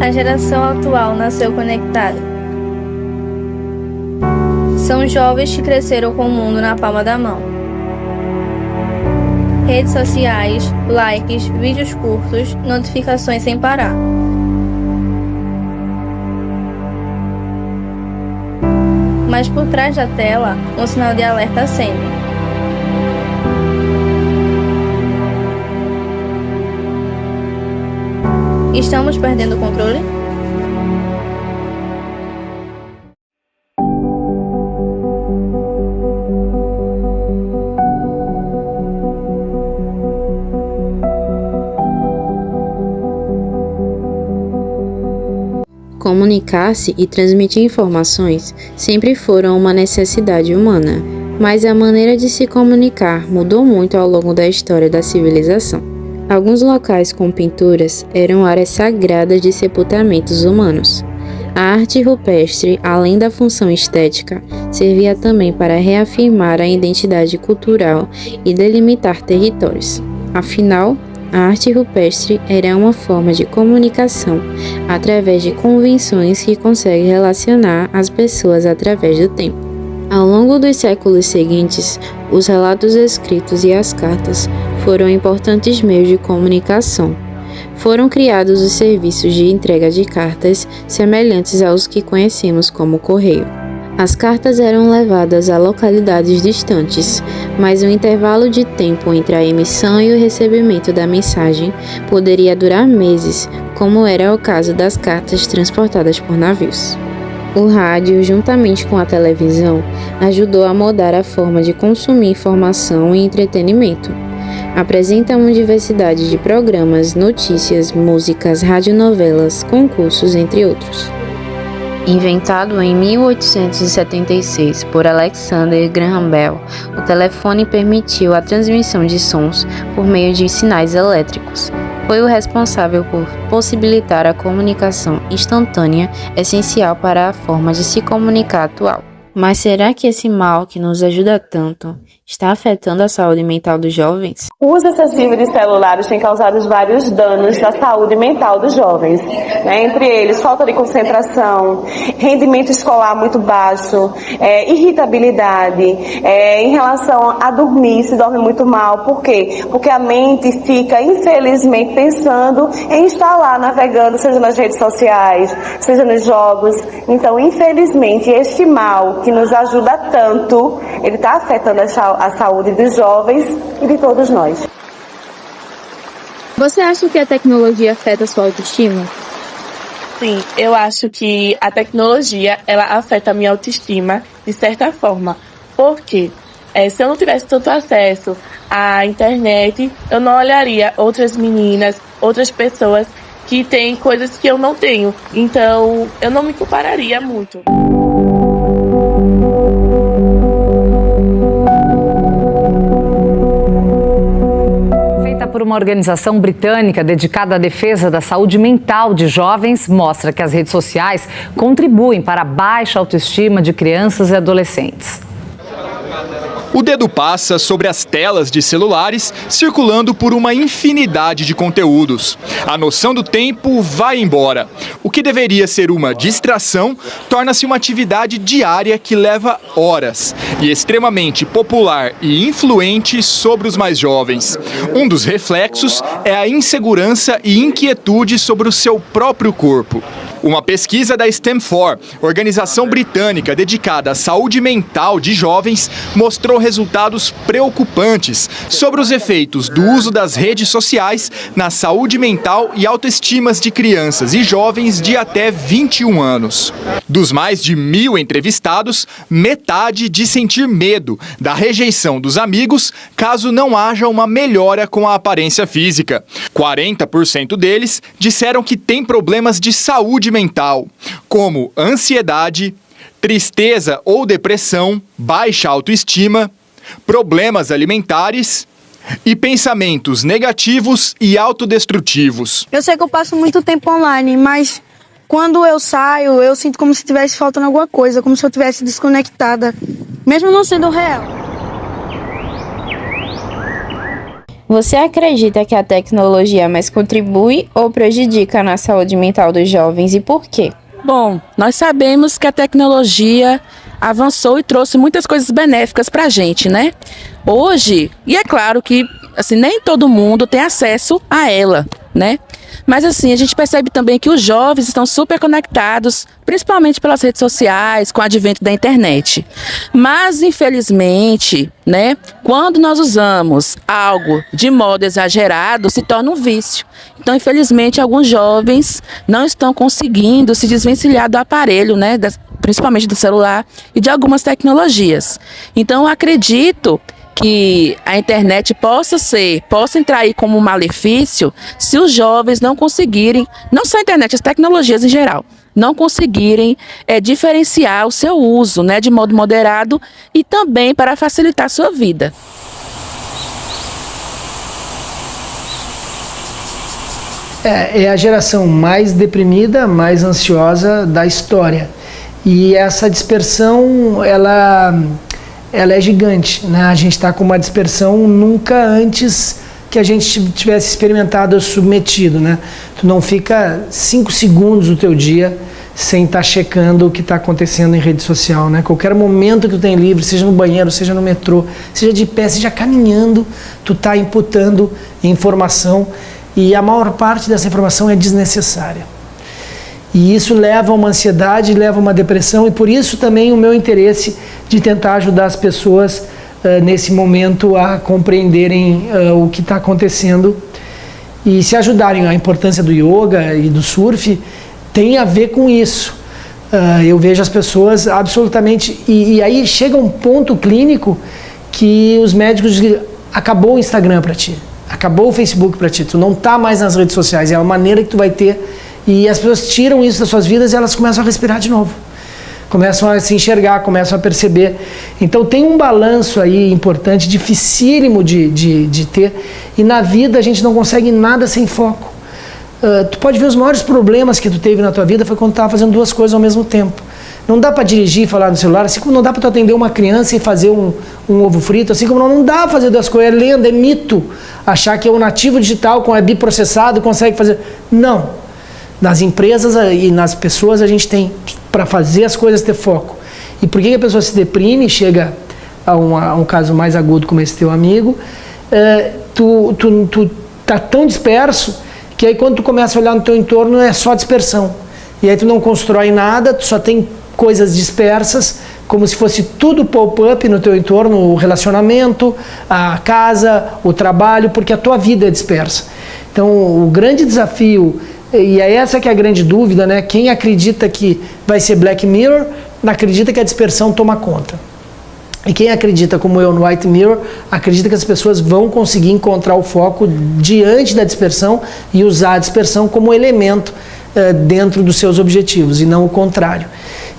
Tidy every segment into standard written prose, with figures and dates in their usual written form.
A geração atual nasceu conectada. São jovens que cresceram com o mundo na palma da mão. Redes sociais, likes, vídeos curtos, notificações sem parar. Mas por trás da tela, um sinal de alerta acende. Estamos perdendo o controle? Comunicar-se e transmitir informações sempre foram uma necessidade humana, mas a maneira de se comunicar mudou muito ao longo da história da civilização. Alguns locais com pinturas eram áreas sagradas de sepultamentos humanos. A arte rupestre, além da função estética, servia também para reafirmar a identidade cultural e delimitar territórios. Afinal, a arte rupestre era uma forma de comunicação através de convenções que consegue relacionar as pessoas através do tempo. Ao longo dos séculos seguintes, os relatos escritos e as cartas foram importantes meios de comunicação. Foram criados os serviços de entrega de cartas semelhantes aos que conhecemos como correio. As cartas eram levadas a localidades distantes, mas o intervalo de tempo entre a emissão e o recebimento da mensagem poderia durar meses, como era o caso das cartas transportadas por navios. O rádio, juntamente com a televisão, ajudou a mudar a forma de consumir informação e entretenimento. Apresenta uma diversidade de programas, notícias, músicas, radionovelas, concursos, entre outros. Inventado em 1876 por Alexander Graham Bell, o telefone permitiu a transmissão de sons por meio de sinais elétricos. Foi o responsável por possibilitar a comunicação instantânea, essencial para a forma de se comunicar atual. Mas será que esse mal que nos ajuda tanto está afetando a saúde mental dos jovens? O uso excessivo de celulares tem causado vários danos à saúde mental dos jovens, né? Entre eles, falta de concentração, rendimento escolar muito baixo, irritabilidade, em relação a dormir, se dorme muito mal. Por quê? Porque a mente fica, infelizmente, pensando em estar lá navegando, seja nas redes sociais, seja nos jogos. Então, infelizmente, este mal que nos ajuda tanto, ele está afetando a saúde dos jovens e de todos nós. Você acha que a tecnologia afeta a sua autoestima? Sim, eu acho que a tecnologia, ela afeta a minha autoestima de certa forma. Porque se eu não tivesse tanto acesso à internet, eu não olharia outras meninas, outras pessoas que têm coisas que eu não tenho. Então, eu não me compararia muito. Por uma organização britânica dedicada à defesa da saúde mental de jovens, mostra que as redes sociais contribuem para a baixa autoestima de crianças e adolescentes. O dedo passa sobre as telas de celulares, circulando por uma infinidade de conteúdos. A noção do tempo vai embora. O que deveria ser uma distração torna-se uma atividade diária que leva horas e extremamente popular e influente sobre os mais jovens. Um dos reflexos é a insegurança e inquietude sobre o seu próprio corpo. Uma pesquisa da Stanford, organização britânica dedicada à saúde mental de jovens, mostrou resultados preocupantes sobre os efeitos do uso das redes sociais na saúde mental e autoestima de crianças e jovens de até 21 anos. Dos mais de 1.000 entrevistados, metade diz sentir medo da rejeição dos amigos caso não haja uma melhora com a aparência física. 40% deles disseram que têm problemas de saúde mental, como ansiedade, tristeza ou depressão, baixa autoestima, problemas alimentares e pensamentos negativos e autodestrutivos. Eu sei que eu passo muito tempo online, mas quando eu saio, eu sinto como se estivesse faltando alguma coisa, como se eu estivesse desconectada, mesmo não sendo real. Você acredita que a tecnologia mais contribui ou prejudica na saúde mental dos jovens e por quê? Bom, nós sabemos que a tecnologia avançou e trouxe muitas coisas benéficas para a gente, né? Hoje, e é claro que assim, nem todo mundo tem acesso a ela, né? Mas assim, a gente percebe também que os jovens estão super conectados, principalmente pelas redes sociais, com o advento da internet. Mas, infelizmente, né, quando nós usamos algo de modo exagerado, se torna um vício. Então, infelizmente, alguns jovens não estão conseguindo se desvencilhar do aparelho, né, principalmente do celular e de algumas tecnologias. Então, eu acredito que a internet possa entrar aí como um malefício se os jovens não conseguirem, não só a internet, as tecnologias em geral, não conseguirem diferenciar o seu uso, né, de modo moderado e também para facilitar a sua vida. É a geração mais deprimida, mais ansiosa da história. E essa dispersão, ela é gigante, né? A gente está com uma dispersão nunca antes que a gente tivesse experimentado ou submetido, né? Tu não fica 5 segundos do teu dia sem estar checando o que está acontecendo em rede social, né? Qualquer momento que tu tem livre, seja no banheiro, seja no metrô, seja de pé, seja caminhando, tu está imputando informação e a maior parte dessa informação é desnecessária. E isso leva a uma ansiedade, leva a uma depressão, e por isso também o meu interesse de tentar ajudar as pessoas nesse momento a compreenderem o que está acontecendo e se ajudarem. A importância do yoga e do surf tem a ver com isso. Eu vejo as pessoas absolutamente... E aí chega um ponto clínico que os médicos dizem: acabou o Instagram para ti, acabou o Facebook para ti, tu não está mais nas redes sociais, é a maneira que tu vai ter... E as pessoas tiram isso das suas vidas e elas começam a respirar de novo. Começam a se enxergar, começam a perceber. Então tem um balanço aí importante, dificílimo de ter. E na vida a gente não consegue nada sem foco. Tu pode ver os maiores problemas que tu teve na tua vida foi quando tu estava fazendo 2 coisas ao mesmo tempo. Não dá para dirigir e falar no celular, assim como não dá para tu atender uma criança e fazer um ovo frito, assim como não dá para fazer 2 coisas. É lenda, é mito achar que é um nativo digital com web processado consegue fazer. Não. Nas empresas e nas pessoas a gente tem, para fazer as coisas, ter foco. E por que a pessoa se deprime, chega a um caso mais agudo como esse teu amigo, tu tá tão disperso que aí quando tu começa a olhar no teu entorno é só dispersão. E aí tu não constrói nada, tu só tem coisas dispersas, como se fosse tudo pop-up no teu entorno, o relacionamento, a casa, o trabalho, porque a tua vida é dispersa. Então o grande desafio... E é essa que é a grande dúvida, né? Quem acredita que vai ser Black Mirror, não acredita que a dispersão toma conta. E quem acredita, como eu, no White Mirror, acredita que as pessoas vão conseguir encontrar o foco diante da dispersão e usar a dispersão como elemento dentro dos seus objetivos, e não o contrário.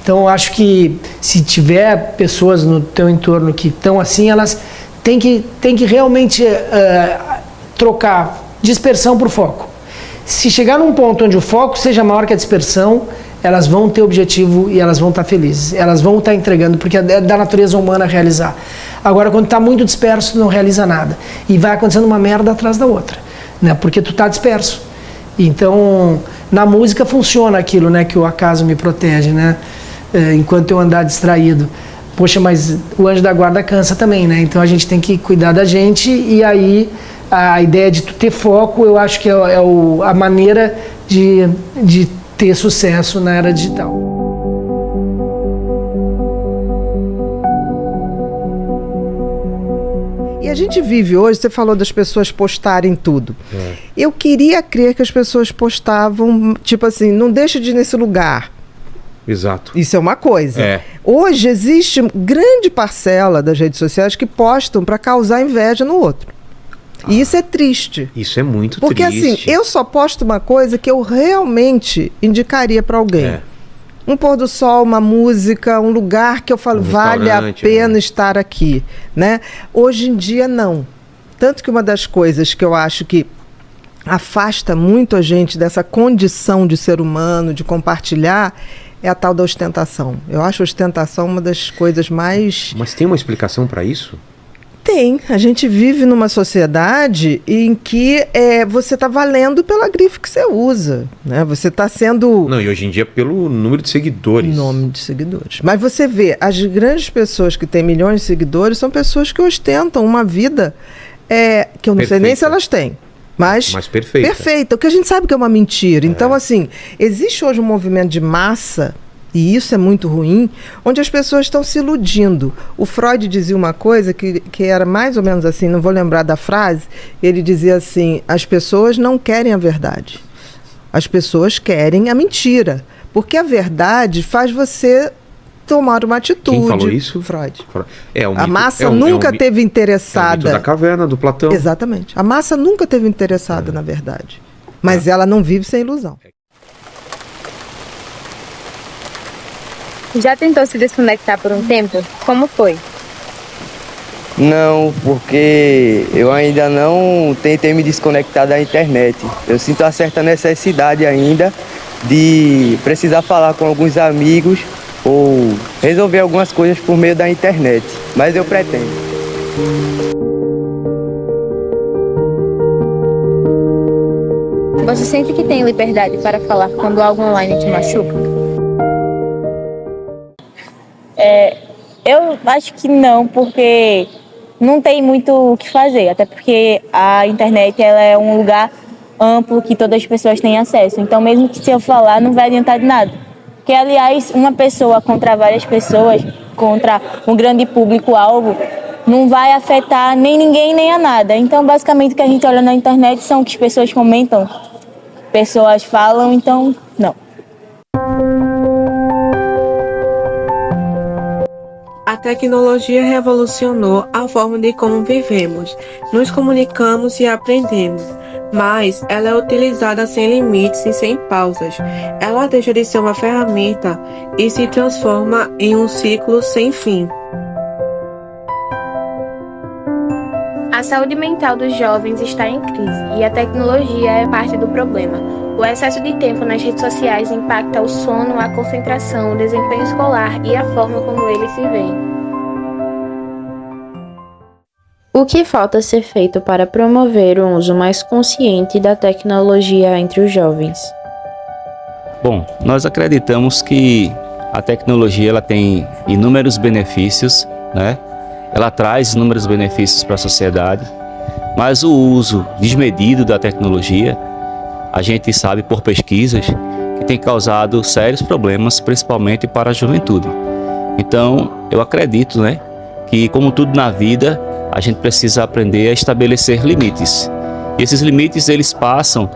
Então, eu acho que se tiver pessoas no teu entorno que estão assim, elas têm que realmente trocar dispersão por foco. Se chegar num ponto onde o foco seja maior que a dispersão, elas vão ter objetivo e elas vão estar felizes. Elas vão estar entregando, porque é da natureza humana realizar. Agora, quando está muito disperso, tu não realiza nada. E vai acontecendo uma merda atrás da outra, né? Porque tu está disperso. Então, na música funciona aquilo, né? Que o acaso me protege, né? Enquanto eu andar distraído. Poxa, mas o anjo da guarda cansa também, né? Então a gente tem que cuidar da gente, e aí... A ideia de tu ter foco, eu acho que é a maneira de ter sucesso na era digital. E a gente vive hoje, você falou das pessoas postarem tudo. Eu queria crer que as pessoas postavam, tipo assim, não deixa de ir nesse lugar. Exato. Isso é uma coisa. Hoje existe grande parcela das redes sociais que postam para causar inveja no outro. E isso é triste. Isso é muito porque, triste. Porque assim, eu só posto uma coisa que eu realmente indicaria para alguém. Um pôr do sol, uma música, um lugar que eu falo, vale a pena estar aqui, né? Hoje em dia, não. Tanto que uma das coisas que eu acho que afasta muito a gente dessa condição de ser humano, de compartilhar, é a tal da ostentação. Eu acho a ostentação uma das coisas mais... Mas tem uma explicação para isso? Tem. A gente vive numa sociedade em que você está valendo pela grife que você usa, né? Você está sendo... Não, e hoje em dia pelo número de seguidores. Nome de seguidores. Mas você vê, as grandes pessoas que têm milhões de seguidores são pessoas que ostentam uma vida que eu não sei nem se elas têm. Mas perfeita. Perfeita. O que a gente sabe que é uma mentira. Então, assim, existe hoje um movimento de massa, e isso é muito ruim, onde as pessoas estão se iludindo. O Freud dizia uma coisa que era mais ou menos assim, não vou lembrar da frase, ele dizia assim, as pessoas não querem a verdade. As pessoas querem a mentira. Porque a verdade faz você tomar uma atitude. Quem falou isso? Freud. A massa nunca teve interessada. É o mito da caverna, do Platão. Exatamente. A massa nunca teve interessada na verdade. Mas ela não vive sem ilusão. Já tentou se desconectar por um tempo? Como foi? Não, porque eu ainda não tentei me desconectar da internet. Eu sinto uma certa necessidade ainda de precisar falar com alguns amigos ou resolver algumas coisas por meio da internet, mas eu pretendo. Você sente que tem liberdade para falar quando algo online te machuca? Eu acho que não, porque não tem muito o que fazer, até porque a internet ela é um lugar amplo que todas as pessoas têm acesso. Então, mesmo que se eu falar, não vai adiantar de nada. Porque, aliás, uma pessoa contra várias pessoas, contra um grande público-alvo, não vai afetar nem ninguém, nem a nada. Então, basicamente, o que a gente olha na internet são o que as pessoas comentam, pessoas falam, então, não. A tecnologia revolucionou a forma de como vivemos, nos comunicamos e aprendemos, mas ela é utilizada sem limites e sem pausas. Ela deixa de ser uma ferramenta e se transforma em um ciclo sem fim. A saúde mental dos jovens está em crise e a tecnologia é parte do problema. O excesso de tempo nas redes sociais impacta o sono, a concentração, o desempenho escolar e a forma como eles se veem. O que falta ser feito para promover um uso mais consciente da tecnologia entre os jovens? Bom, nós acreditamos que a tecnologia ela tem inúmeros benefícios, né? Ela traz inúmeros benefícios para a sociedade, mas o uso desmedido da tecnologia, a gente sabe por pesquisas que tem causado sérios problemas, principalmente para a juventude. Então, eu acredito, né, que como tudo na vida, a gente precisa aprender a estabelecer limites. E esses limites eles passam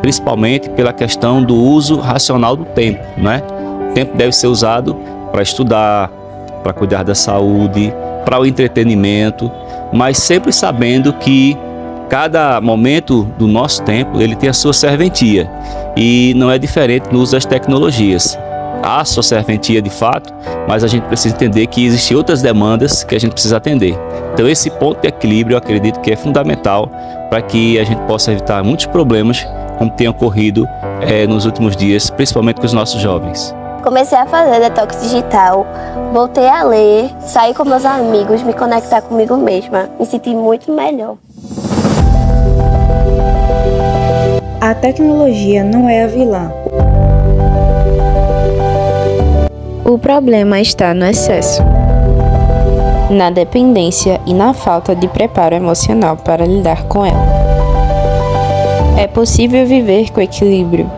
principalmente pela questão do uso racional do tempo, né? O tempo deve ser usado para estudar, para cuidar da saúde, para o entretenimento, mas sempre sabendo que cada momento do nosso tempo ele tem a sua serventia e não é diferente no uso das tecnologias. Há sua serventia de fato, mas a gente precisa entender que existem outras demandas que a gente precisa atender. Então esse ponto de equilíbrio eu acredito que é fundamental para que a gente possa evitar muitos problemas como tem ocorrido nos últimos dias, principalmente com os nossos jovens. Comecei a fazer detox digital, voltei a ler, sair com meus amigos, me conectar comigo mesma, me senti muito melhor. A tecnologia não é a vilã. O problema está no excesso, na dependência e na falta de preparo emocional para lidar com ela. É possível viver com equilíbrio.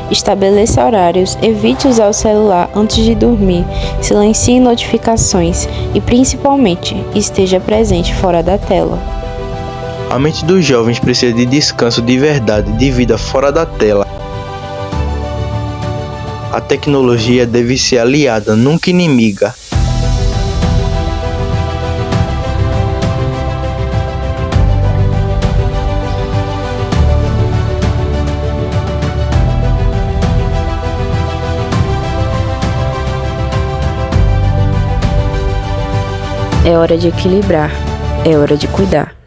Estabeleça horários, evite usar o celular antes de dormir, silencie notificações e, principalmente, esteja presente fora da tela. A mente dos jovens precisa de descanso de verdade, de vida fora da tela. A tecnologia deve ser aliada, nunca inimiga. É hora de equilibrar, é hora de cuidar.